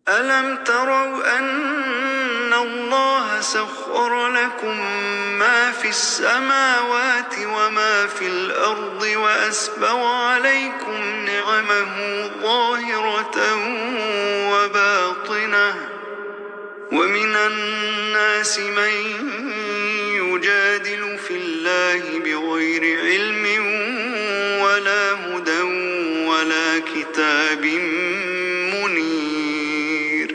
ألم تروا أن الله سخر لكم ما في السماوات وما في الأرض وأسبغ عليكم نعمه ظاهرة وباطنة ومن الناس من يجادل في الله بغير علم ولا هدى ولا كتاب منير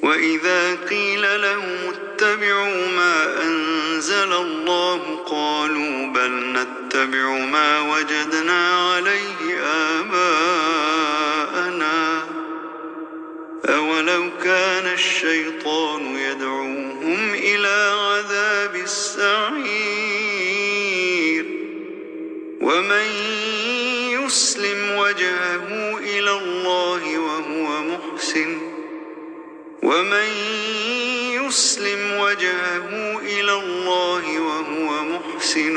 وإذا قيل لهم اتبعوا ما أنزل الله قالوا بل نتبع ما وجدنا عليه آباءنا أولو كان الشيطان يدعوهم إلى عذاب السعير ومن يسلم وجهه إلى الله وهو محسن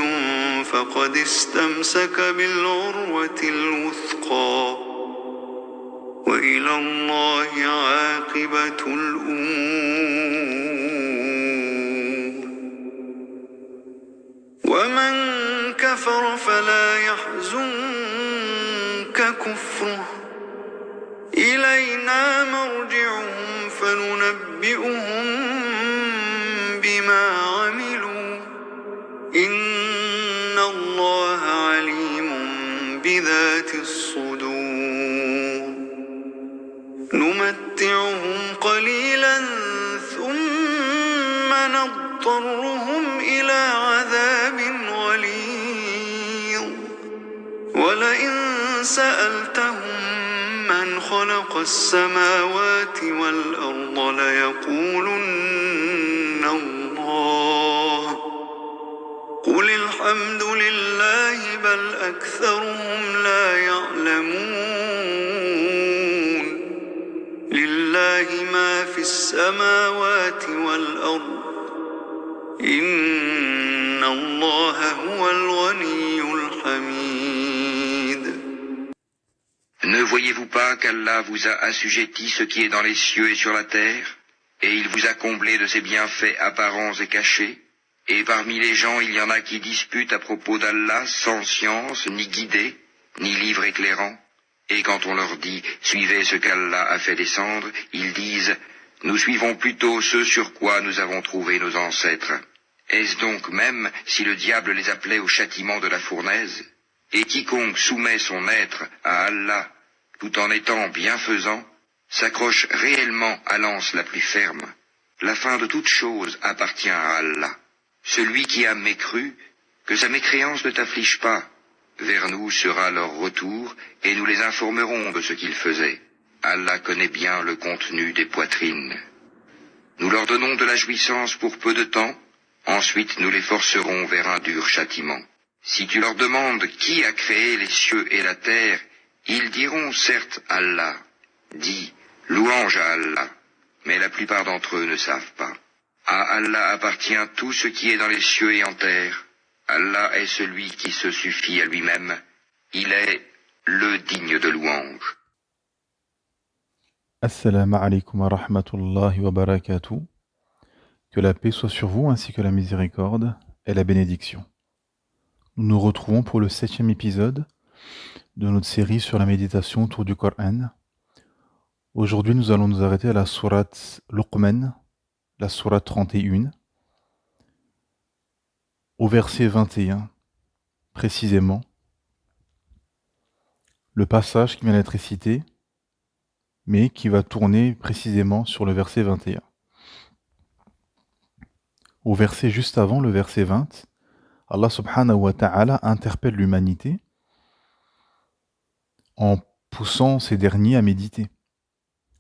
فقد استمسك بالعروة الوثقى وإلى الله عاقبة الأمور ومن كفر فلا يحزنك كفره إلينا مرجعهم فننبئهم بما عملوا إن الله عليم بذات الصدور نمتعهم قليلا ثم نضطرهم إلى عذاب غليظ ولئن سألتهم من خلق السماوات والأرض ليقولن الله قل الحمد لله بل أكثرهم لا يعلمون لله ما في السماوات والأرض إن الله هو الغني الحميد. Ne voyez-vous pas qu'Allah vous a assujetti ce qui est dans les cieux et sur la terre, et il vous a comblé de ses bienfaits apparents et cachés, et parmi les gens il y en a qui disputent à propos d'Allah sans science, ni guidée, ni livre éclairant, et quand on leur dit « Suivez ce qu'Allah a fait descendre », ils disent « Nous suivons plutôt ce sur quoi nous avons trouvé nos ancêtres ». Est-ce donc même si le diable les appelait au châtiment de la fournaise ? Et quiconque soumet son être à Allah, tout en étant bienfaisant, s'accroche réellement à l'anse la plus ferme. La fin de toute chose appartient à Allah. Celui qui a mécru, que sa mécréance ne t'afflige pas. Vers nous sera leur retour, et nous les informerons de ce qu'ils faisaient. Allah connaît bien le contenu des poitrines. Nous leur donnons de la jouissance pour peu de temps, ensuite nous les forcerons vers un dur châtiment. Si tu leur demandes qui a créé les cieux et la terre, ils diront certes Allah. Dis, louange à Allah. Mais la plupart d'entre eux ne savent pas. À Allah appartient tout ce qui est dans les cieux et en terre. Allah est celui qui se suffit à lui-même. Il est le digne de louange. Assalamu alaikum wa rahmatullahi wa barakatuh. Que la paix soit sur vous ainsi que la miséricorde et la bénédiction. Nous nous retrouvons pour le 7e épisode de notre série sur la méditation autour du Coran. Aujourd'hui, nous allons nous arrêter à la sourate Luqman, la sourate 31, au verset 21, précisément, le passage qui vient d'être cité, mais qui va tourner précisément sur le verset 21. Au verset juste avant, le verset 20, Allah subhanahu wa ta'ala interpelle l'humanité en poussant ces derniers à méditer.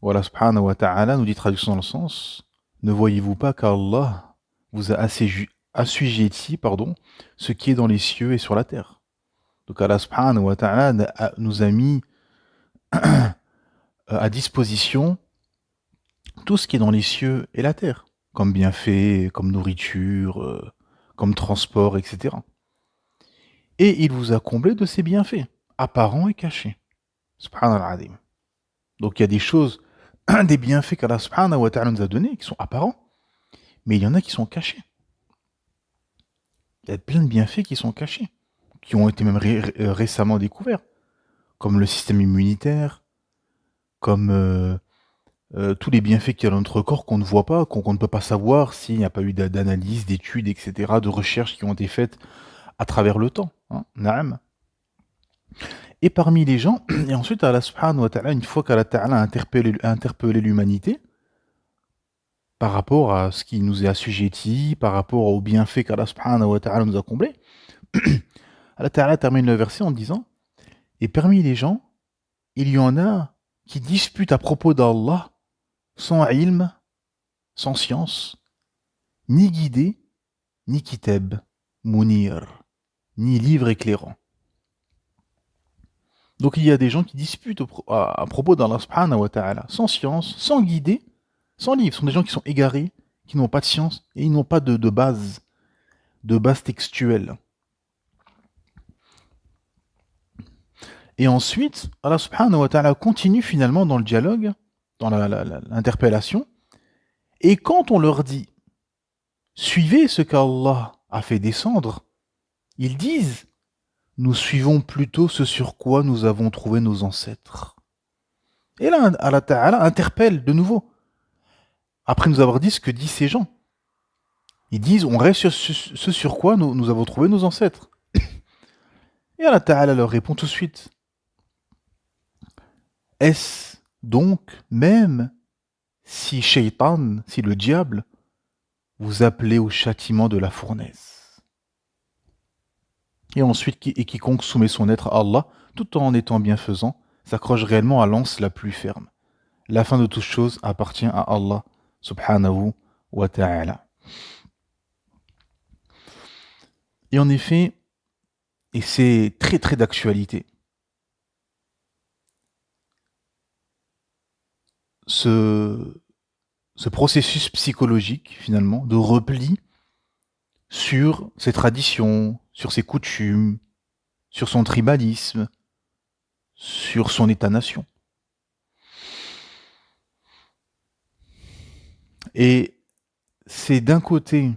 Allah subhanahu wa ta'ala nous dit, traduction dans le sens, ne voyez-vous pas qu'Allah vous a assujetti ce qui est dans les cieux et sur la terre. Donc Allah subhanahu wa ta'ala nous a mis à disposition tout ce qui est dans les cieux et la terre, comme bienfaits, comme nourriture, comme transport, etc. Et il vous a comblé de ses bienfaits, apparents et cachés. Subhanallah. Donc il y a des choses des bienfaits qu'Allah subhanahu wa ta'ala nous a donnés, qui sont apparents, mais il y en a qui sont cachés. Il y a plein de bienfaits qui sont cachés, qui ont été même récemment découverts, comme le système immunitaire, comme tous les bienfaits qu'il y a dans notre corps qu'on ne voit pas, qu'on ne peut pas savoir s'il n'y a pas eu d'analyse, d'études, etc., de recherches qui ont été faites à travers le temps. Na'am. Et parmi les gens, et ensuite Allah subhanahu wa ta'ala, une fois qu'Allah ta'ala a interpellé l'humanité, par rapport à ce qui nous est assujetti, par rapport aux bienfaits qu'Allah subhanahu wa ta'ala nous a comblés, Allah ta'ala termine le verset en disant « Et parmi les gens, il y en a qui disputent à propos d'Allah sans ilm, sans science, ni guidé, ni kitab, munir, ni livre éclairant. » Donc il y a des gens qui disputent à propos d'Allah subhanahu wa ta'ala, sans science, sans guider, sans livre. Ce sont des gens qui sont égarés, qui n'ont pas de science, et ils n'ont pas de base textuelle. Et ensuite, Allah subhanahu wa ta'ala continue finalement dans le dialogue, dans l'interpellation, et quand on leur dit « Suivez ce qu'Allah a fait descendre », ils disent « Nous suivons plutôt ce sur quoi nous avons trouvé nos ancêtres. » Et là, Allah ta'ala interpelle de nouveau, après nous avoir dit ce que disent ces gens. Ils disent « On reste sur ce sur quoi nous avons trouvé nos ancêtres. » Et Allah ta'ala leur répond tout de suite « Est-ce donc même si Shaitan, si le diable, vous appelait au châtiment de la fournaise ?» Et ensuite, quiconque soumet son être à Allah, tout en étant bienfaisant, s'accroche réellement à l'anse la plus ferme. La fin de toute chose appartient à Allah, subhanahu wa ta'ala. Et en effet, et c'est très très d'actualité, ce processus psychologique, finalement, de repli sur ses traditions, sur ses coutumes, sur son tribalisme, sur son état-nation. Et c'est d'un côté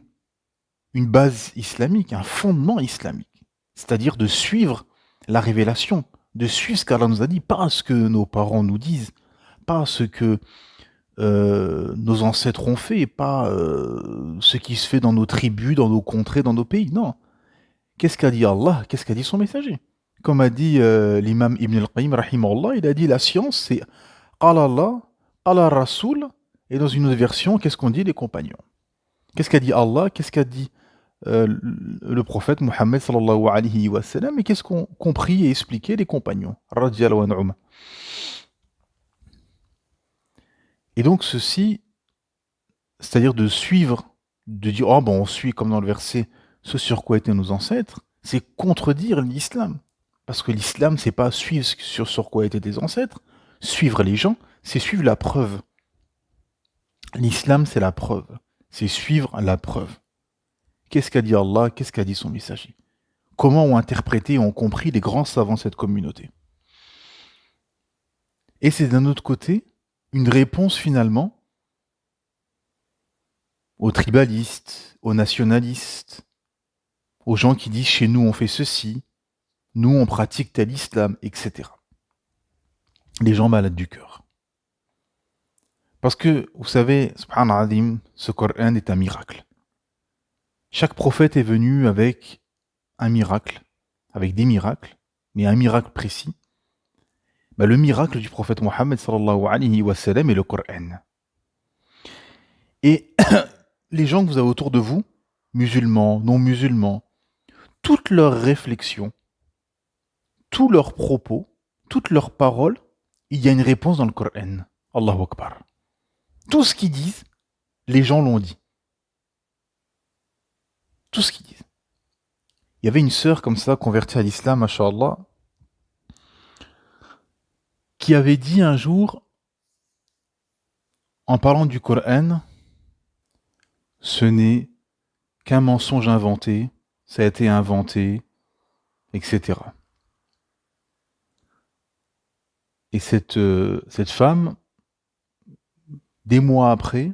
une base islamique, un fondement islamique, c'est-à-dire de suivre la révélation, de suivre ce qu'Allah nous a dit, pas ce que nos parents nous disent, pas ce que nos ancêtres ont fait, pas ce qui se fait dans nos tribus, dans nos contrées, dans nos pays. Non. Qu'est-ce qu'a dit Allah? Qu'est-ce qu'a dit son messager? Comme a dit l'imam Ibn al-Qayyim, rahimahullah, il a dit la science, c'est Qala Allah, Qala Rasoul, et dans une autre version, qu'est-ce qu'on dit les compagnons? Qu'est-ce qu'a dit Allah? Qu'est-ce qu'a dit le prophète Muhammad sallallahu alayhi wa sallam? Et qu'est-ce qu'ont compris et expliqué les compagnons? Radiyallahu anhum. Et donc ceci, c'est-à-dire de suivre, de dire, oh bon, on suit comme dans le verset, ce sur quoi étaient nos ancêtres, c'est contredire l'islam. Parce que l'islam, c'est pas suivre sur quoi étaient tes ancêtres, suivre les gens, c'est suivre la preuve. L'islam, c'est la preuve, c'est suivre la preuve. Qu'est-ce qu'a dit Allah, qu'est-ce qu'a dit son messager? Comment ont interprété et ont compris les grands savants de cette communauté? Et c'est d'un autre côté, une réponse finalement aux tribalistes, aux nationalistes, aux gens qui disent chez nous on fait ceci, nous on pratique tel islam, etc. Les gens malades du cœur. Parce que, vous savez, subhanallah, ce Coran est un miracle. Chaque prophète est venu avec un miracle, avec des miracles, mais un miracle précis. Le miracle du prophète Mohammed sallallahu alayhi wa sallam est le Coran. Et les gens que vous avez autour de vous, musulmans, non musulmans, toutes leurs réflexions, tous leurs propos, toutes leurs paroles, il y a une réponse dans le Coran. Allahu Akbar. Tout ce qu'ils disent, les gens l'ont dit. Tout ce qu'ils disent. Il y avait une sœur comme ça, convertie à l'islam, masha'Allah, qui avait dit un jour, en parlant du Coran, ce n'est qu'un mensonge inventé, ça a été inventé, etc. Et cette femme Des mois après,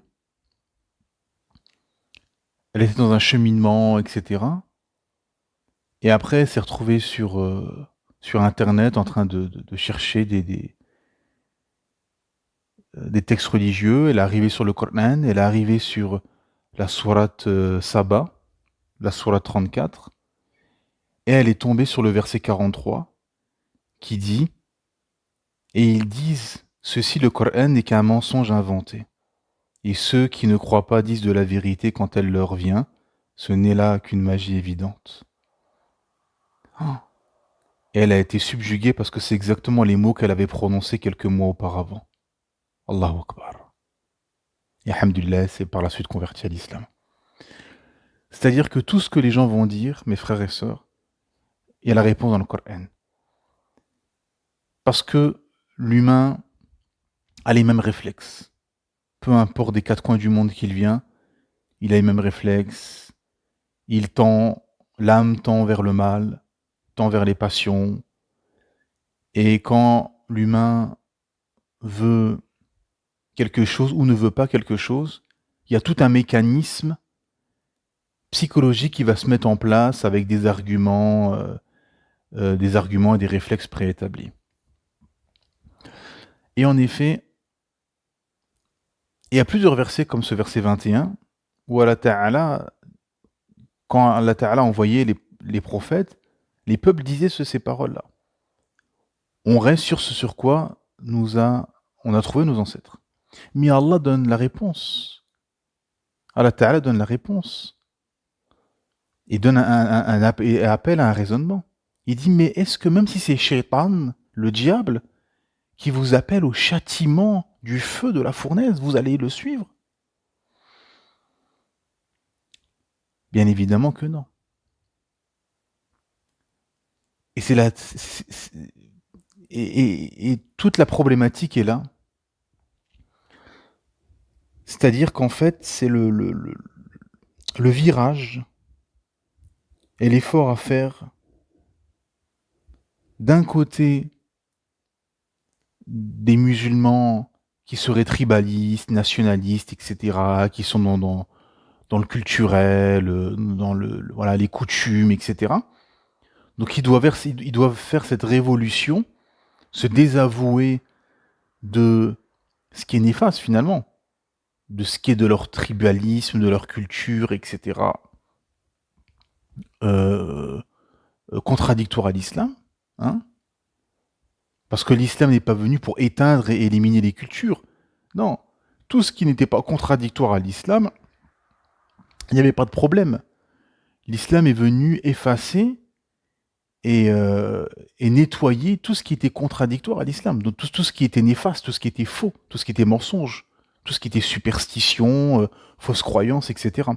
elle était dans un cheminement, etc. Et après, elle s'est retrouvée sur Internet en train de chercher des textes religieux. Elle est arrivée sur le Coran, elle est arrivée sur la sourate Saba, la sourate 34, et elle est tombée sur le verset 43 qui dit « Et ils disent, ceci le Coran n'est qu'un mensonge inventé. Et ceux qui ne croient pas disent de la vérité quand elle leur vient, ce n'est là qu'une magie évidente. Oh. » Et elle a été subjuguée parce que c'est exactement les mots qu'elle avait prononcés quelques mois auparavant. Allahu Akbar. Et alhamdulillah, c'est par la suite converti à l'islam. C'est-à-dire que tout ce que les gens vont dire, mes frères et sœurs, il y a la réponse dans le Coran. Parce que l'humain a les mêmes réflexes. Peu importe des quatre coins du monde qu'il vient, il a les mêmes réflexes. L'âme tend vers le mal, tend vers les passions. Et quand l'humain veut quelque chose ou ne veut pas quelque chose, il y a tout un mécanisme psychologique qui va se mettre en place avec des arguments et des réflexes préétablis. Et en effet, il y a plusieurs versets comme ce verset 21 où Allah Ta'ala, quand Allah Ta'ala envoyait les prophètes, les peuples disaient ces paroles-là. On reste sur ce sur quoi on a trouvé nos ancêtres. Mais Allah donne la réponse. Allah Ta'ala donne la réponse. Et donne et appelle à un raisonnement. Il dit, mais est-ce que même si c'est Shaitan, le diable, qui vous appelle au châtiment du feu de la fournaise, vous allez le suivre? Bien évidemment que non. Et et toute la problématique est là. C'est-à-dire qu'en fait, c'est le virage et l'effort à faire d'un côté des musulmans qui seraient tribalistes, nationalistes, etc., qui sont dans le culturel, dans voilà, les coutumes, etc. Donc ils doivent faire cette révolution, se désavouer de ce qui est néfaste finalement, de ce qui est de leur tribalisme, de leur culture, etc., contradictoire à l'islam, hein, parce que l'islam n'est pas venu pour éteindre et éliminer les cultures. Non, tout ce qui n'était pas contradictoire à l'islam, il n'y avait pas de problème. L'islam est venu effacer et nettoyer tout ce qui était contradictoire à l'islam. Donc tout ce qui était néfaste, tout ce qui était faux, tout ce qui était mensonge, tout ce qui était superstition, fausse croyance, etc.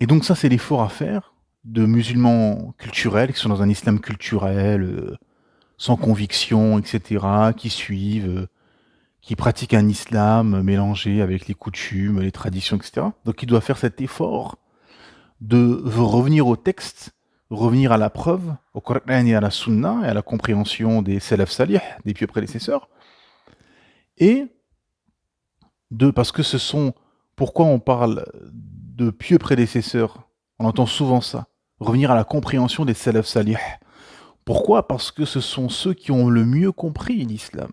Et donc ça, c'est l'effort à faire de musulmans culturels qui sont dans un islam culturel, sans conviction, etc., qui suivent, qui pratiquent un islam mélangé avec les coutumes, les traditions, etc. Donc il doit faire cet effort de revenir au texte, revenir à la preuve, au Coran et à la Sunna, et à la compréhension des Salaf Salih, des pieux prédécesseurs, et parce que pourquoi on parle de pieux prédécesseurs, on entend souvent ça, revenir à la compréhension des Salaf Salih. Pourquoi? Parce que ce sont ceux qui ont le mieux compris l'islam.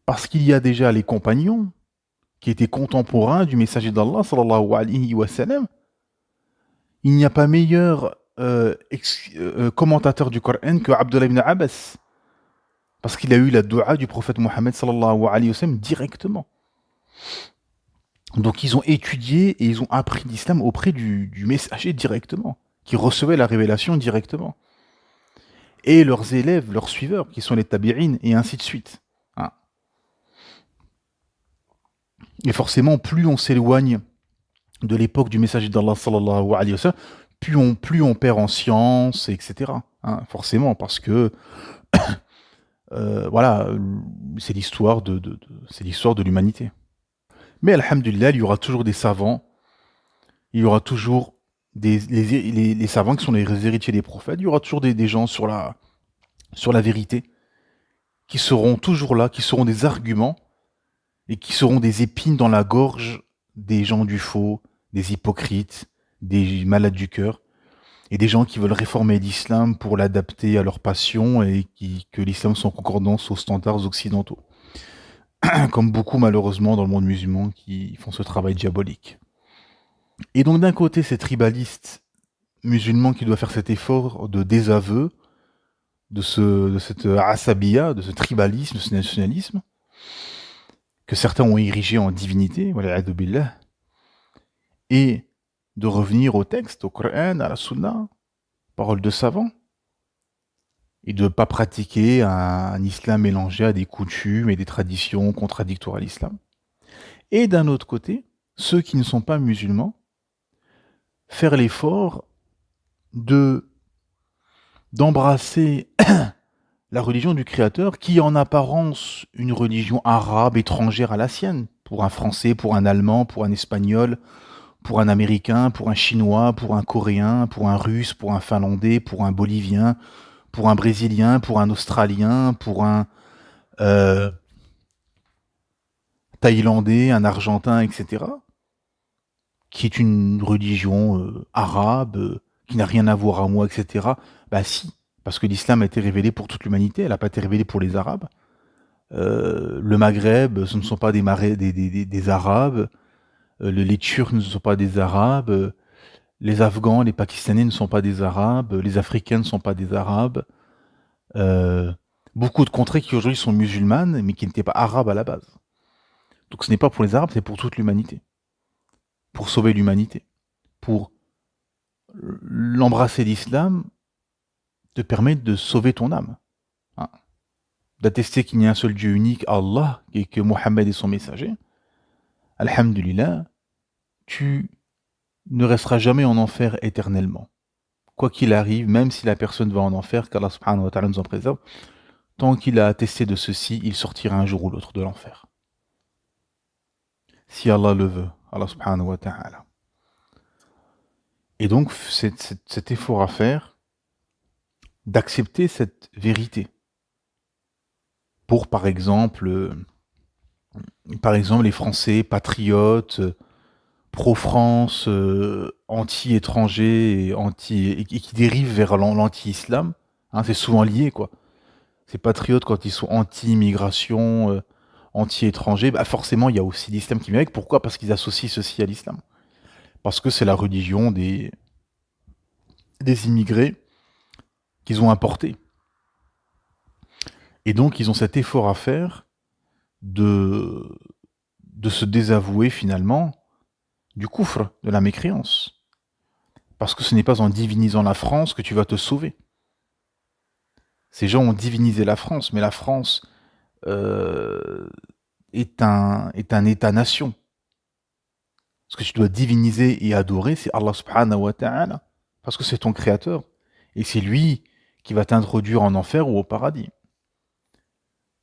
Parce qu'il y a déjà les compagnons, qui étaient contemporains du messager d'Allah, sallallahu alayhi wa sallam. Il n'y a pas meilleur commentateur du Coran que Abdullah ibn Abbas. Parce qu'il a eu la dua du prophète Mohammed sallallahu alayhi wa sallam directement. Donc ils ont étudié et ils ont appris l'islam auprès du messager directement, qui recevait la révélation directement. Et leurs élèves, leurs suiveurs, qui sont les tabi'in, et ainsi de suite. Hein. Et forcément, plus on s'éloigne de l'époque du messager d'Allah sallallahu alayhi wa sallam, plus on perd en science, etc. Hein, forcément, parce que voilà, c'est l'histoire de l'humanité. Mais alhamdulillah, il y aura toujours des savants, il y aura toujours les savants qui sont les héritiers des prophètes, il y aura toujours des gens sur la vérité qui seront toujours là, qui seront des arguments et qui seront des épines dans la gorge des gens du faux, des hypocrites, des malades du cœur, et des gens qui veulent réformer l'islam pour l'adapter à leurs passions et que l'islam soit en concordance aux standards occidentaux. Comme beaucoup malheureusement dans le monde musulman qui font ce travail diabolique. Et donc d'un côté, ces tribalistes musulmans qui doivent faire cet effort de désaveu de cette asabiya, de ce tribalisme, de ce nationalisme, que certains ont érigé en divinité, wal'iyadhu billah, et de revenir au texte, au Coran, à la Sunna, parole de savants, et de ne pas pratiquer un islam mélangé à des coutumes et des traditions contradictoires à l'islam. Et d'un autre côté, ceux qui ne sont pas musulmans, faire l'effort d'embrasser la religion du Créateur, qui est en apparence une religion arabe étrangère à la sienne, pour un Français, pour un Allemand, pour un Espagnol, pour un Américain, pour un Chinois, pour un Coréen, pour un Russe, pour un Finlandais, pour un Bolivien, pour un Brésilien, pour un Australien, pour un Thaïlandais, un Argentin, etc., qui est une religion arabe, qui n'a rien à voir à moi, etc. Bah si, parce que l'islam a été révélé pour toute l'humanité, elle n'a pas été révélée pour les Arabes. Le Maghreb, ce ne sont pas des Arabes. Les Turcs ne sont pas des Arabes. Les Afghans, les Pakistanais ne sont pas des Arabes. Les Africains ne sont pas des Arabes. Beaucoup de contrées qui aujourd'hui sont musulmanes, mais qui n'étaient pas arabes à la base. Donc ce n'est pas pour les Arabes, c'est pour toute l'humanité. Pour sauver l'humanité. Pour l'embrasser l'islam te permet de sauver ton âme. Hein. D'attester qu'il n'y a un seul Dieu unique, Allah, et que Mohammed est son messager. Alhamdulillah, tu ne resteras jamais en enfer éternellement. Quoi qu'il arrive, même si la personne va en enfer, qu'Allah subhanahu wa ta'ala nous en préserve, tant qu'il a attesté de ceci, il sortira un jour ou l'autre de l'enfer. Si Allah le veut, Allah subhanahu wa ta'ala. Et donc, cet effort à faire, d'accepter cette vérité. Pour, par exemple, les Français patriotes, pro-France, anti-étrangers et qui dérivent vers l'anti-islam. Hein, c'est souvent lié, quoi. Ces patriotes, quand ils sont anti-immigration, anti-étrangers, bah forcément, il y a aussi l'islam qui vient avec. Pourquoi? Parce qu'ils associent ceci à l'islam. Parce que c'est la religion des immigrés qu'ils ont importés. Et donc, ils ont cet effort à faire de se désavouer, finalement, du koufr, de la mécréance. Parce que ce n'est pas en divinisant la France que tu vas te sauver. Ces gens ont divinisé la France, mais la France est un État-nation. Ce que tu dois diviniser et adorer, c'est Allah subhanahu wa ta'ala. Parce que c'est ton créateur. Et c'est lui qui va t'introduire en enfer ou au paradis.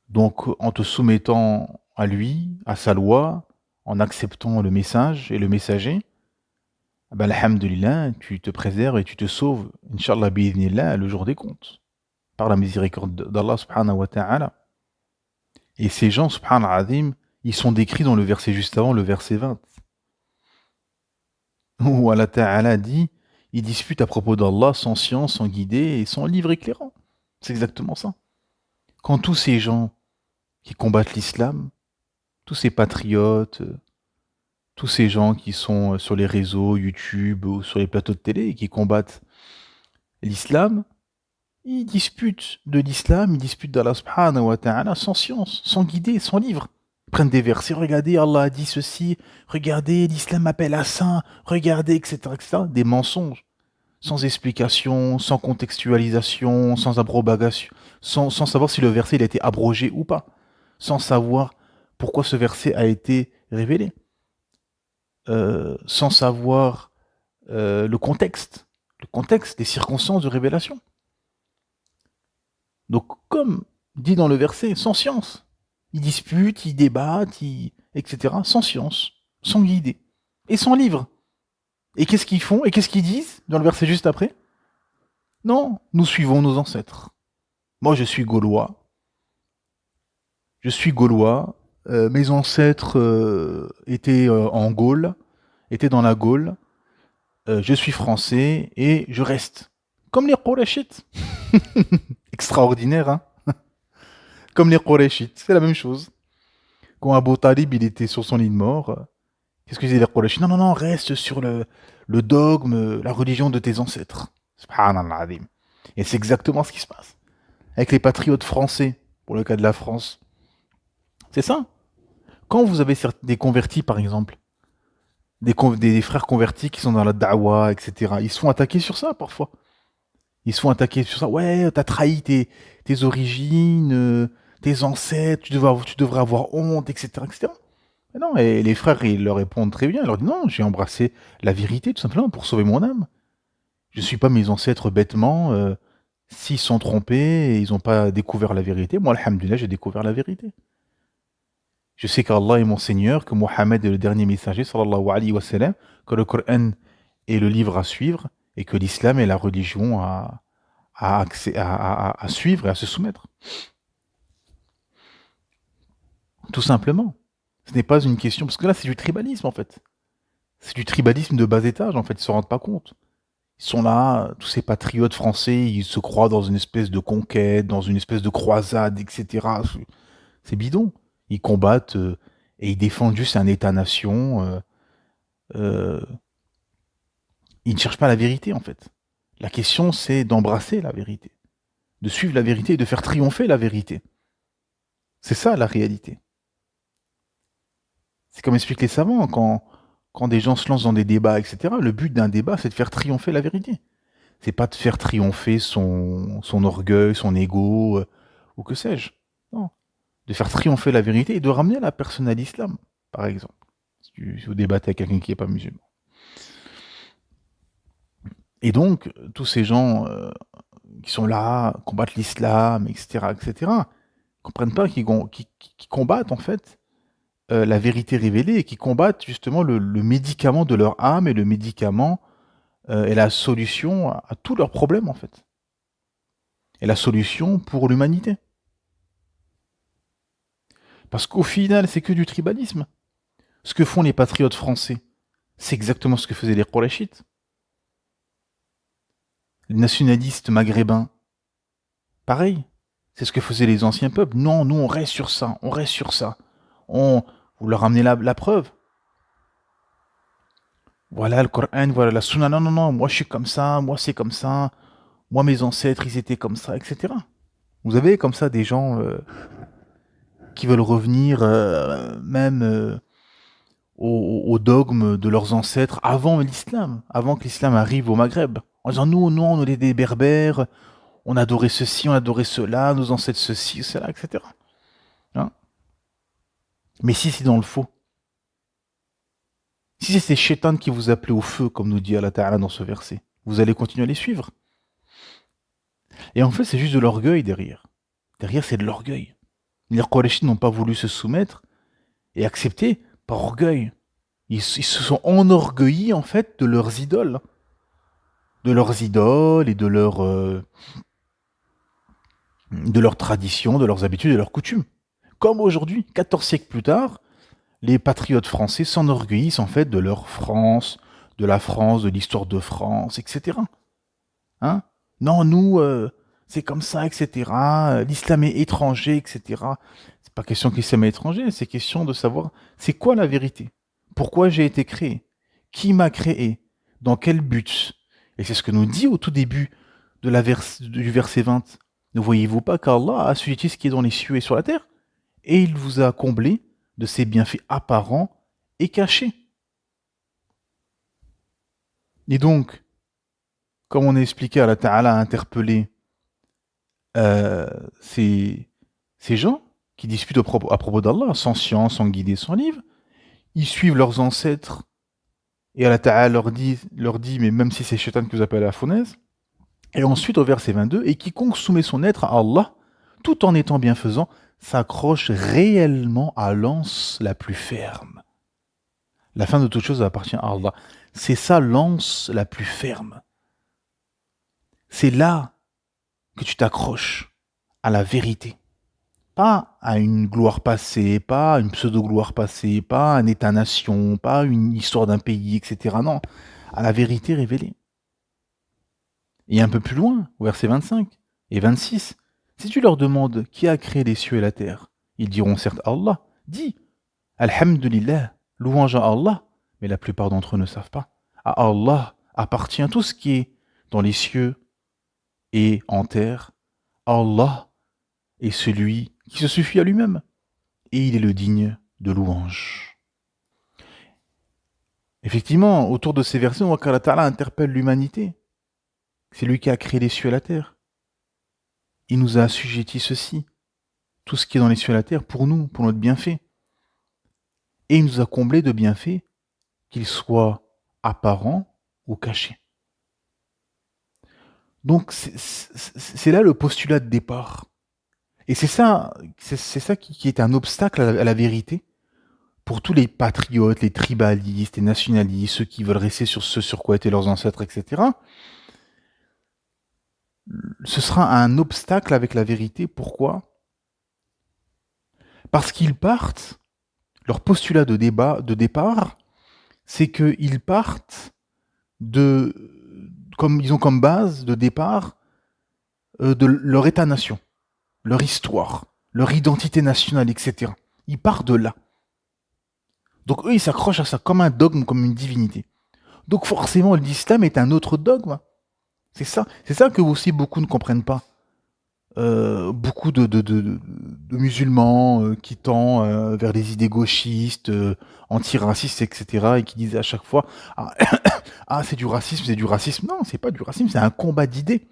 Donc, en te soumettant à lui, à sa loi, en acceptant le message et le messager, ben, alhamdulillah, tu te préserves et tu te sauves, Inch'Allah bi'idhnillah, le jour des comptes, par la miséricorde d'Allah subhanahu wa ta'ala. Et ces gens, subhanallah azim, ils sont décrits dans le verset juste avant, le verset 20. Où Allah ta'ala dit, ils disputent à propos d'Allah sans science, sans guidée et sans livre éclairant. C'est exactement ça. Quand tous ces gens qui combattent l'islam, tous ces patriotes, tous ces gens qui sont sur les réseaux, YouTube ou sur les plateaux de télé et qui combattent l'islam, ils disputent de l'islam, ils disputent d'Allah subhanahu wa ta'ala sans science, sans guidée, sans livre. Ils prennent des versets, regardez, Allah a dit ceci, regardez, l'islam appelle à ça, regardez, etc., etc. Des mensonges, sans explication, sans contextualisation, sans abrogation, sans savoir si le verset il a été abrogé ou pas, sans savoir pourquoi ce verset a été révélé, sans savoir le contexte, les circonstances de révélation. Donc, comme dit dans le verset, sans science. Ils disputent, ils débattent, etc. Sans science, sans guidée, et sans livre. Et qu'est-ce qu'ils font? Et qu'est-ce qu'ils disent dans le verset juste après? Non, nous suivons nos ancêtres. Moi, je suis gaulois. Je suis gaulois. mes ancêtres étaient en Gaule, étaient dans la Gaule, je suis français et je reste. Comme les Qurayshites. Extraordinaire, hein? Comme les Qurayshites, c'est la même chose. Quand Abu Talib il était sur son lit de mort, qu'est-ce que disaient les Qurayshites? Non, non, non, reste sur le dogme, la religion de tes ancêtres. Subhanallah azim. Et c'est exactement ce qui se passe. Avec les patriotes français, pour le cas de la France. C'est ça. Quand vous avez des convertis, par exemple, des frères convertis qui sont dans la da'wah, etc., ils se font attaquer sur ça, parfois. Ils se font attaquer sur ça. Ouais, t'as trahi tes origines, tes ancêtres, tu devrais avoir honte, etc., etc. Mais non, et les frères, ils leur répondent très bien. Ils leur disent non, j'ai embrassé la vérité, tout simplement, pour sauver mon âme. Je ne suis pas mes ancêtres bêtement. S'ils sont trompés et ils n'ont pas découvert la vérité, moi, alhamdoulilah, j'ai découvert la vérité. Je sais qu'Allah est mon Seigneur, que Mohammed est le dernier messager, sallallahu alayhi wa sallam, que le Coran est le livre à suivre et que l'islam est la religion à suivre et à se soumettre. Tout simplement. Ce n'est pas une question, parce que là, c'est du tribalisme, en fait. C'est du tribalisme de bas étage, en fait, ils ne se rendent pas compte. Ils sont là, tous ces patriotes français, ils se croient dans une espèce de conquête, dans une espèce de croisade, etc. C'est bidon. Ils combattent et ils défendent juste un État-nation. Euh, ils ne cherchent pas la vérité, en fait. La question, c'est d'embrasser la vérité, de suivre la vérité et de faire triompher la vérité. C'est ça, la réalité. C'est comme expliquent les savants, quand des gens se lancent dans des débats, etc., le but d'un débat, c'est de faire triompher la vérité. C'est pas de faire triompher son orgueil, son ego, ou que sais-je. Non. De faire triompher la vérité et de ramener la personne à l'islam, par exemple. Si vous débattez avec quelqu'un qui n'est pas musulman. Et donc, tous ces gens qui sont là, combattent l'islam, etc., etc., comprennent pas qu'ils combattent, en fait, la vérité révélée et qui combattent justement le médicament de leur âme et le médicament est la solution à tous leurs problèmes, en fait. Et la solution pour l'humanité. Parce qu'au final, c'est que du tribalisme. Ce que font les patriotes français, c'est exactement ce que faisaient les Qurayshites. Les nationalistes maghrébins, pareil. C'est ce que faisaient les anciens peuples. Non, nous, on reste sur ça, on reste sur ça. Vous leur ramenez la preuve. Voilà le Coran, voilà la Sunna. Non, non, non, moi je suis comme ça, moi c'est comme ça. Moi, mes ancêtres, ils étaient comme ça, etc. Vous avez comme ça des gens qui veulent revenir même au dogme de leurs ancêtres avant l'islam, avant que l'islam arrive au Maghreb. En disant, nous, non, on est des berbères, on adorait ceci, on adorait cela, nos ancêtres ceci, cela, etc. Hein? Mais si c'est dans le faux, si c'est ces chétans qui vous appelaient au feu, comme nous dit Allah Ta'ala dans ce verset, vous allez continuer à les suivre. Et en fait, c'est juste de l'orgueil derrière. Derrière, c'est de l'orgueil. Les Quraysh n'ont pas voulu se soumettre et accepter par orgueil. Ils se sont enorgueillis, en fait, de leurs idoles. De leurs idoles et de leurs traditions, de leurs habitudes, de leurs coutumes. Comme aujourd'hui, 14 siècles plus tard, les patriotes français s'enorgueillissent en fait de leur France, de l'histoire de France, etc. Hein? Non, nous, c'est comme ça, etc. L'islam est étranger, etc. C'est pas question que l'islam est étranger, c'est question de savoir c'est quoi la vérité. Pourquoi j'ai été créé? Qui m'a créé? Dans quel but? Et c'est ce que nous dit au tout début du verset 20. Ne voyez-vous pas qu'Allah a assujetti ce qui est dans les cieux et sur la terre? Et il vous a comblé de ses bienfaits apparents et cachés. Et donc, comme on a expliqué, Allah Ta'ala a interpellé euh, ces, ces gens qui discutent à propos d'Allah, sans science, sans guidée, sans livre. Ils suivent leurs ancêtres et Allah Ta'ala leur dit, mais même si c'est Shaitan que vous appelez à la fournaise. Et ensuite, au verset 22, et quiconque soumet son être à Allah, tout en étant bienfaisant, s'accroche réellement à l'anse la plus ferme. La fin de toute chose appartient à Allah. C'est ça l'anse la plus ferme. C'est là que tu t'accroches à la vérité. Pas à une gloire passée, pas à une pseudo-gloire passée, pas à un État-nation, pas à une histoire d'un pays, etc. Non, à la vérité révélée. Et un peu plus loin, au verset 25 et 26, si tu leur demandes qui a créé les cieux et la terre, ils diront certes Allah. Dis, Alhamdulillah, louange à Allah, mais la plupart d'entre eux ne savent pas. À Allah appartient tout ce qui est dans les cieux et en terre. Allah est celui qui se suffit à lui-même, et il est le digne de louange. Effectivement, autour de ces versets, on voit qu'Allah Ta'ala interpelle l'humanité. C'est lui qui a créé les cieux et la terre. Il nous a assujetti ceci, tout ce qui est dans les cieux et la terre, pour nous, pour notre bienfait. Et il nous a comblés de bienfaits, qu'ils soient apparents ou cachés. Donc c'est là le postulat de départ. Et c'est ça qui est un obstacle à la vérité pour tous les patriotes, les tribalistes, les nationalistes, ceux qui veulent rester sur ce sur quoi étaient leurs ancêtres, etc. Ce sera un obstacle avec la vérité. Pourquoi ? Parce qu'ils partent, leur postulat de départ, c'est qu'ils partent ils ont comme base de départ de leur État-nation, leur histoire, leur identité nationale, etc. Ils partent de là. Donc eux, ils s'accrochent à ça comme un dogme, comme une divinité. Donc forcément, l'islam est un autre dogme. C'est ça que aussi beaucoup ne comprennent pas. Beaucoup de musulmans qui tendent vers des idées gauchistes, antiracistes, etc. et qui disent à chaque fois ah, ah, c'est du racisme, c'est du racisme. Non, c'est pas du racisme, c'est un combat d'idées.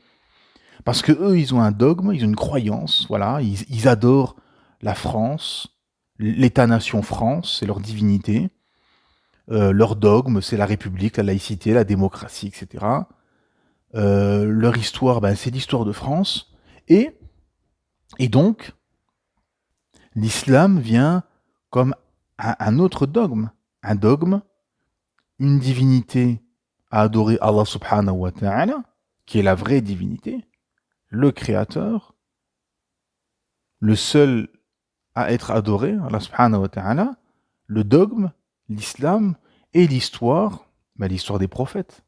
Parce que eux, ils ont un dogme, ils ont une croyance, voilà, ils adorent la France, l'État-nation France, c'est leur divinité. Leur dogme, c'est la République, la laïcité, la démocratie, etc. Leur histoire, ben, c'est l'histoire de France. Et donc, l'islam vient comme un autre dogme. Un dogme, une divinité à adorer Allah subhanahu wa ta'ala, qui est la vraie divinité, le créateur, le seul à être adoré, Allah subhanahu wa ta'ala, le dogme, l'islam et l'histoire, ben, l'histoire des prophètes.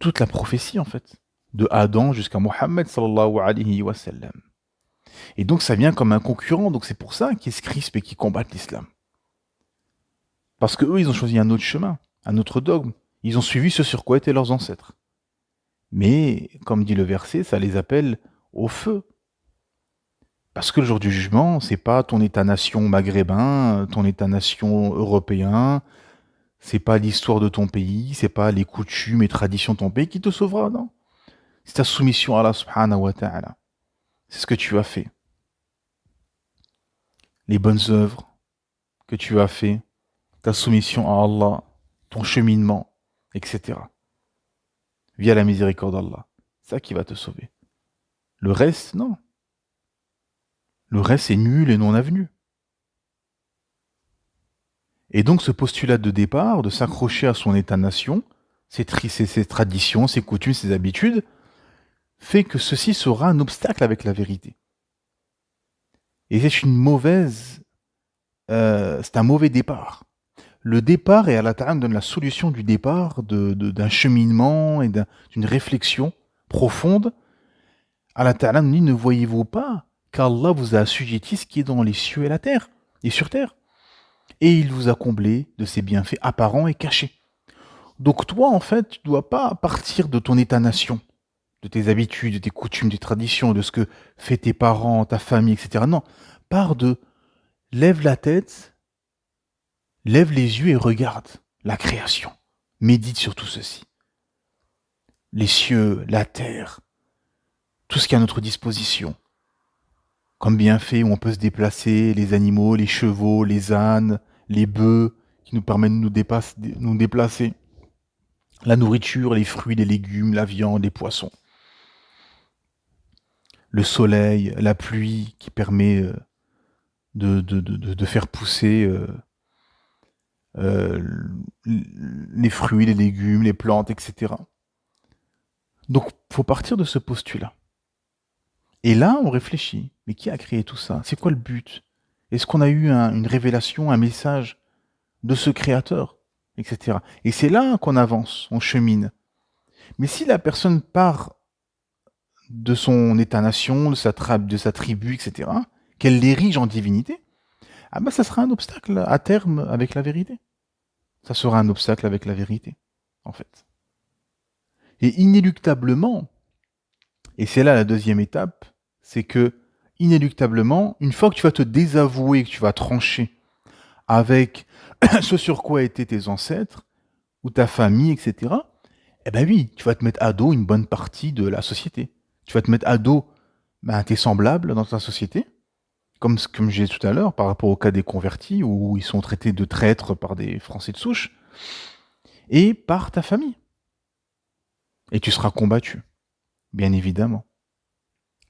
Toute la prophétie en fait, de Adam jusqu'à Mohammed sallallahu alayhi wa sallam. Et donc ça vient comme un concurrent, donc c'est pour ça qu'ils se crispent et qu'ils combattent l'islam. Parce que eux, ils ont choisi un autre chemin, un autre dogme. Ils ont suivi ce sur quoi étaient leurs ancêtres. Mais, comme dit le verset, ça les appelle au feu. Parce que le jour du jugement, c'est pas ton État-nation maghrébin, ton État-nation européen, c'est pas l'histoire de ton pays, c'est pas les coutumes et traditions de ton pays qui te sauvera, non. C'est ta soumission à Allah subhanahu wa ta'ala. C'est ce que tu as fait. Les bonnes œuvres que tu as fait, ta soumission à Allah, ton cheminement, etc. Via la miséricorde d'Allah. C'est ça qui va te sauver. Le reste, non. Le reste est nul et non avenu. Et donc ce postulat de départ, de s'accrocher à son État-nation, ses traditions, ses coutumes, ses habitudes, fait que ceci sera un obstacle avec la vérité. Et c'est c'est un mauvais départ. Le départ, et Allah Ta'ala donne la solution du départ, d'un cheminement et d'une réflexion profonde. Allah Ta'ala nous dit, ne voyez-vous pas qu'Allah vous a assujetti ce qui est dans les cieux et la terre, et sur terre, et il vous a comblé de ses bienfaits apparents et cachés. Donc toi, en fait, tu ne dois pas partir de ton État-nation, de tes habitudes, de tes coutumes, des traditions, de ce que fait tes parents, ta famille, etc. Non, pars de lève la tête, lève les yeux et regarde la création. Médite sur tout ceci. Les cieux, la terre, tout ce qui est à notre disposition. Comme bienfait où on peut se déplacer, les animaux, les chevaux, les ânes, les bœufs, qui nous permettent de nous déplacer. La nourriture, les fruits, les légumes, la viande, les poissons. Le soleil, la pluie qui permet de faire pousser les fruits, les légumes, les plantes, etc. Donc, il faut partir de ce postulat. Et là, on réfléchit. Mais qui a créé tout ça? C'est quoi le but? Est-ce qu'on a eu une révélation, un message de ce créateur, etc. Et c'est là qu'on avance, on chemine. Mais si la personne part de son état-nation, de sa tribu, etc., qu'elle l'érige en divinité, ah ben ça sera un obstacle à terme avec la vérité. Ça sera un obstacle avec la vérité, en fait. Et inéluctablement, et c'est là la deuxième étape, c'est que inéluctablement, une fois que tu vas te désavouer, que tu vas trancher avec ce sur quoi étaient tes ancêtres, ou ta famille, etc., eh ben oui, tu vas te mettre à dos une bonne partie de la société. Tu vas te mettre à dos tes semblables dans ta société, comme j'ai dit tout à l'heure, par rapport au cas des convertis, où ils sont traités de traîtres par des Français de souche, et par ta famille. Et tu seras combattu, bien évidemment.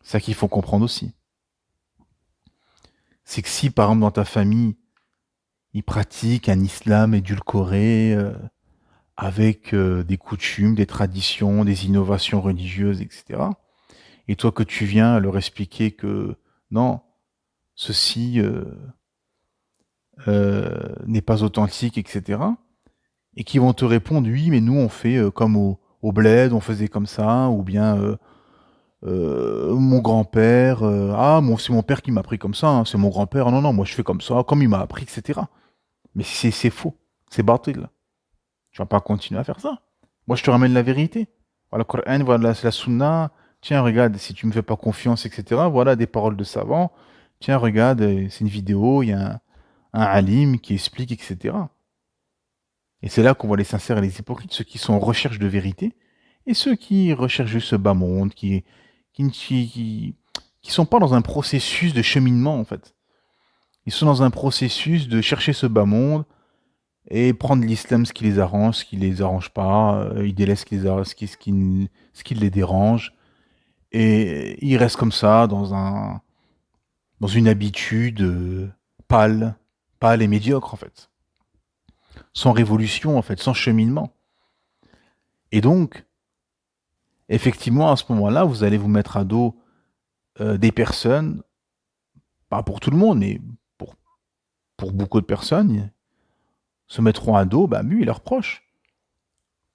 C'est ça qu'il faut comprendre aussi. C'est que si, par exemple, dans ta famille, ils pratiquent un islam édulcoré, avec des coutumes, des traditions, des innovations religieuses, etc., et toi que tu viens leur expliquer que non, ceci n'est pas authentique, etc., et qui vont te répondre oui, mais nous on fait comme au bled, on faisait comme ça, ou bien mon grand-père, c'est mon père qui m'a appris comme ça, hein, c'est mon grand-père, non, non, moi je fais comme ça, comme il m'a appris, etc. Mais c'est faux, c'est batil. Tu vas pas continuer à faire ça. Moi je te ramène la vérité. Voilà le Coran, voilà la Sunna. Tiens, regarde, si tu me fais pas confiance, etc., voilà des paroles de savants. Tiens, regarde, c'est une vidéo, il y a un alim qui explique, etc. Et c'est là qu'on voit les sincères et les hypocrites, ceux qui sont en recherche de vérité, et ceux qui recherchent juste ce bas monde, qui sont pas dans un processus de cheminement, en fait. Ils sont dans un processus de chercher ce bas monde et prendre l'islam ce qui les arrange pas, ils délaissent ce qui les dérange, et ils restent comme ça dans une habitude pâle, pâle et médiocre, en fait. Sans révolution, en fait, sans cheminement. Et donc, effectivement, à ce moment-là, vous allez vous mettre à dos des personnes, pas pour tout le monde, mais pour, pour beaucoup de personnes, se mettront à dos lui et leurs proches.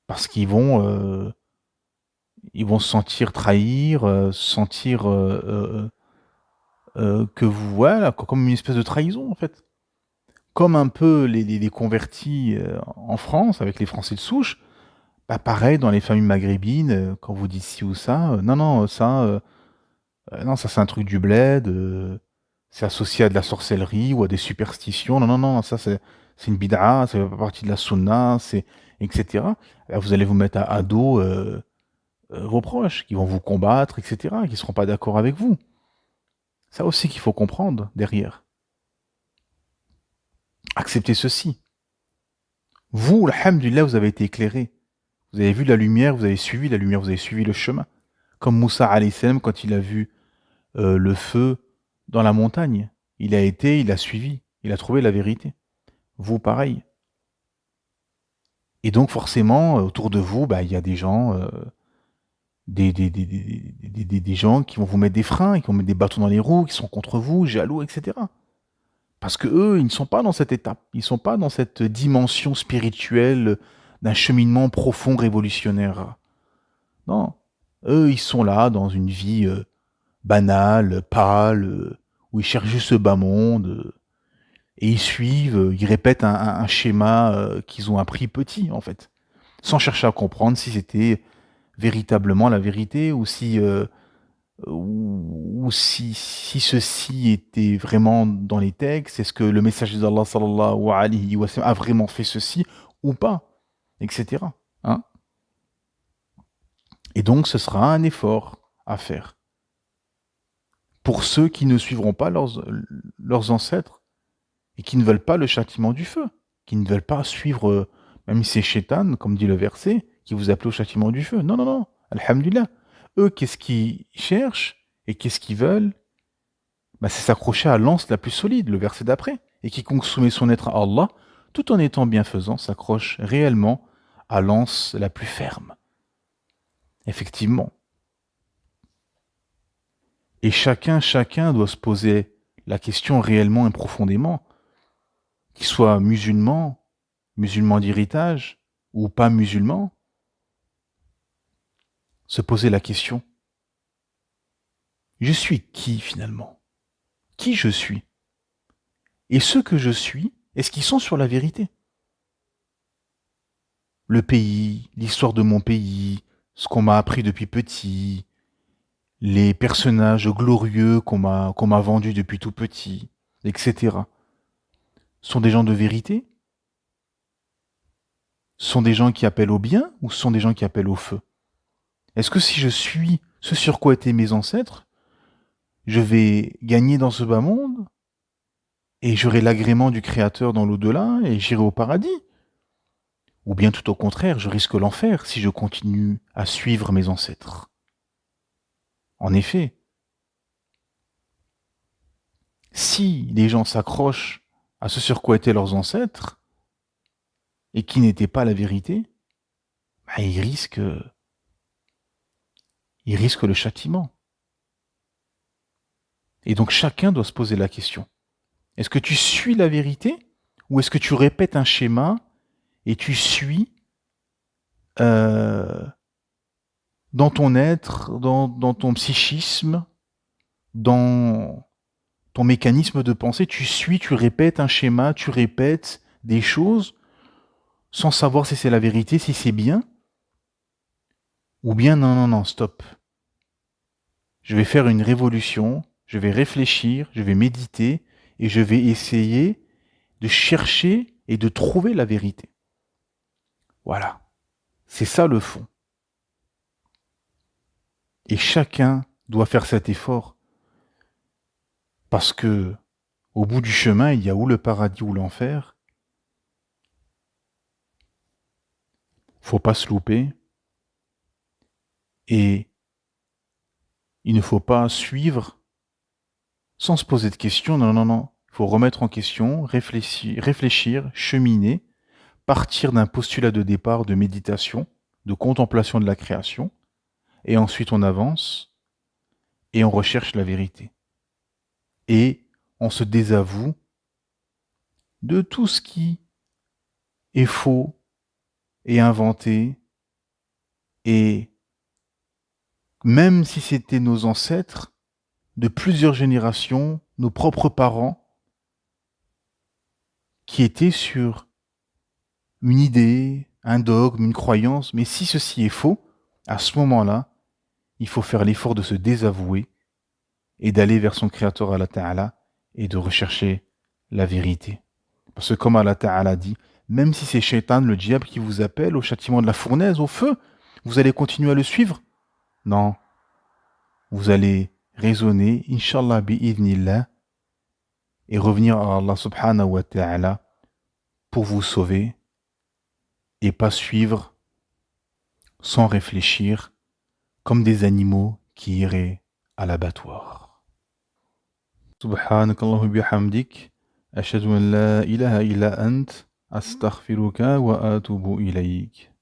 Parce ils vont se sentir trahir, se sentir que vous, voilà, comme une espèce de trahison, en fait. Comme un peu les convertis en France, avec les Français de souche, pareil dans les familles maghrébines, quand vous dites ci ou ça, non, non, non, ça c'est un truc du bled, c'est associé à de la sorcellerie ou à des superstitions. Non, non, non, c'est une bid'a, ça fait pas partie de la sunna, etc. Là, vous allez vous mettre à dos vos proches, qui vont vous combattre, etc., qui seront pas d'accord avec vous. Ça aussi qu'il faut comprendre derrière. Acceptez ceci. Vous, alhamdulillah, vous avez été éclairé. Vous avez vu la lumière, vous avez suivi la lumière, vous avez suivi le chemin. Comme Moussa alayhi salam, quand il a vu le feu dans la montagne, il a suivi, il a trouvé la vérité. Vous, pareil. Et donc, forcément, autour de vous, il y a des gens, des gens qui vont vous mettre des freins, qui vont mettre des bâtons dans les roues, qui sont contre vous, jaloux, etc. Parce que eux, ils ne sont pas dans cette étape, ils ne sont pas dans cette dimension spirituelle d'un cheminement profond révolutionnaire. Non. Eux, ils sont là dans une vie banale, pâle, où ils cherchent juste ce bas monde, et ils suivent, ils répètent un schéma qu'ils ont appris petit, en fait, sans chercher à comprendre si c'était véritablement la vérité ou si ceci était vraiment dans les textes, est-ce que le messager d'Allah sallallahu alayhi wa sallam a vraiment fait ceci ou pas, etc. Hein. Et donc ce sera un effort à faire pour ceux qui ne suivront pas leurs ancêtres et qui ne veulent pas le châtiment du feu, qui ne veulent pas suivre, même si c'est Shaitan, comme dit le verset, qui vous appelle au châtiment du feu. Non, non, non, alhamdulillah. Eux, qu'est-ce qu'ils cherchent et qu'est-ce qu'ils veulent? C'est s'accrocher à l'anse la plus solide, le verset d'après. Et quiconque soumet son être à Allah, tout en étant bienfaisant, s'accroche réellement à l'anse la plus ferme. Effectivement. Et chacun doit se poser la question réellement et profondément, qu'il soit musulman d'héritage ou pas musulman, se poser la question, je suis qui finalement? Qui je suis? Et ceux que je suis, est-ce qu'ils sont sur la vérité? Le pays, l'histoire de mon pays, ce qu'on m'a appris depuis petit, les personnages glorieux qu'on m'a vendus depuis tout petit, etc. Sont des gens de vérité? Sont des gens qui appellent au bien ou sont des gens qui appellent au feu? Est-ce que si je suis ce sur quoi étaient mes ancêtres, je vais gagner dans ce bas monde et j'aurai l'agrément du Créateur dans l'au-delà et j'irai au paradis? Ou bien tout au contraire, je risque l'enfer si je continue à suivre mes ancêtres? En effet, si les gens s'accrochent à ce sur quoi étaient leurs ancêtres et qui n'était pas la vérité, bah, ils risquent le châtiment. Et donc chacun doit se poser la question. Est-ce que tu suis la vérité ou est-ce que tu répètes un schéma et tu suis euh, dans ton être, dans ton psychisme, dans ton mécanisme de pensée, tu suis, tu répètes un schéma, tu répètes des choses sans savoir si c'est la vérité, si c'est bien, ou bien non, stop. Je vais faire une révolution, je vais réfléchir, je vais méditer et je vais essayer de chercher et de trouver la vérité. Voilà. C'est ça le fond. Et chacun doit faire cet effort. Parce que, au bout du chemin, il y a ou le paradis ou l'enfer. Faut pas se louper. Et il ne faut pas suivre sans se poser de questions. Non. Il faut remettre en question, réfléchir, cheminer, partir d'un postulat de départ de méditation, de contemplation de la création. Et ensuite on avance et on recherche la vérité. Et on se désavoue de tout ce qui est faux et inventé. Et même si c'était nos ancêtres, de plusieurs générations, nos propres parents, qui étaient sur une idée, un dogme, une croyance, mais si ceci est faux, à ce moment-là, il faut faire l'effort de se désavouer et d'aller vers son Créateur Allah Ta'ala et de rechercher la vérité. Parce que comme Allah Ta'ala dit, même si c'est Shaitan, le diable, qui vous appelle au châtiment de la fournaise, au feu, vous allez continuer à le suivre? Non. Vous allez raisonner, Inch'Allah bi'idhnillah, et revenir à Allah subhanahu wa ta'ala pour vous sauver et pas suivre sans réfléchir comme des animaux qui iraient à l'abattoir. Subhanakallahu bihamdik, ashhadu an la ilaha illa ant, astaghfiruka wa atubu ilayk.